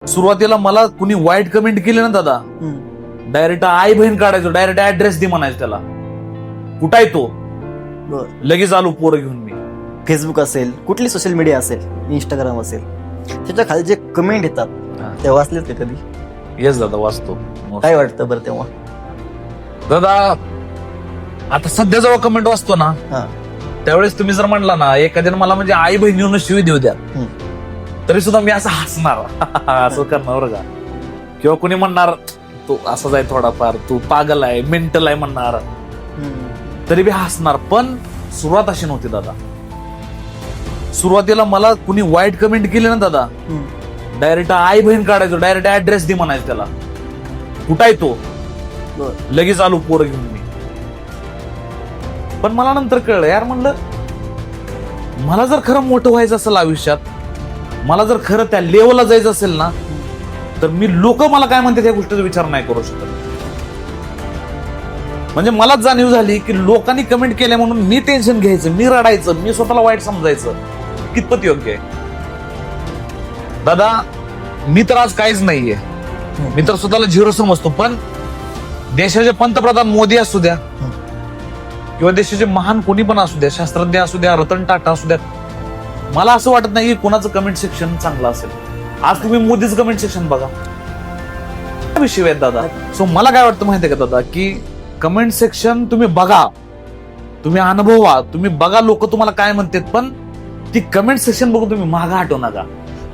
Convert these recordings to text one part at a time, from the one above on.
सुरुवातीला मला कुणी वाईट कमेंट केली ना दादा, डायरेक्ट आई बहीण काढायचो, डायरेक्ट ऍड्रेस दे म्हणायचं त्याला, कुठं आहे तो, लगेच आलो पोरं घेऊन मी. फेसबुक असेल, कुठली सोशल मीडिया असेल, इंस्टाग्राम असेल, त्याच्या खाली जे कमेंट येतात ते वाचलेत का कधी? येस दादा, वाचतो. काय वाटतं बरं तेव्हा? दादा आता सध्या जेव्हा कमेंट वाचतो ना, त्यावेळेस तुम्ही जर म्हणला ना एखाद्यानं मला म्हणजे आई बहिणीनं शिवी देऊ द्या, तरी सुद्धा मी असं हसणार, असं करणार बरं का. किंवा कोणी म्हणणार तू असाच आहे थोडाफार, तू पागल आहे, मेंटल आहे म्हणणार, तरी बी हसणार. पण सुरुवात अशी नव्हती दादा. सुरुवातीला मला कुणी वाईट कमेंट केली ना दादा, डायरेक्ट आई बहीण काढायचो, डायरेक्ट ऍड्रेस दे म्हणायचं त्याला, कुठं आहे तो, लगेच आलो पोरं घेऊन मी. पण मला नंतर कळलं यार, म्हणलं मला जर खरं मोठं व्हायचं असेल आयुष्यात, मला जर खरं त्या लेवलला जायचं असेल ना, तर मी लोक मला काय म्हणतात या गोष्टीचा विचार नाही करू शकत. म्हणजे मलाच जाणीव झाली की लोकांनी कमेंट केल्या म्हणून मी टेन्शन घ्यायचं, मी रडायचं, मी स्वतःला वाईट समजायचं, कितपत योग्य आहे दादा? मी तर आज काहीच नाहीये, मी तर स्वतःला झिरो समजतो. पण देशाचे पंतप्रधान मोदी असू द्या किंवा देशाचे महान कोणी पण असू द्या, शास्त्रज्ञ असू द्या, रतन टाटा असू द्या, मला असं वाटत नाही की कोणाचं कमेंट सेक्शन चांगलं असेल. आज तुम्ही मोदीच कमेंट सेक्शन बघा, विषय आहेत दादा. सो मला काय वाटतं माहितीये का दादा, की कमेंट सेक्शन तुम्ही बघा, तुम्ही अनुभवा, तुम्ही बघा लोक तुम्हाला काय म्हणतात, पण ती कमेंट सेक्शन बघून तुम्ही मागं हटू नका.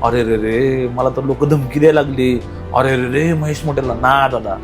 अरे रे रे मला तर लोक धमकी द्यायला लागली, अरे रे रे महेश मोठेला ना दादा.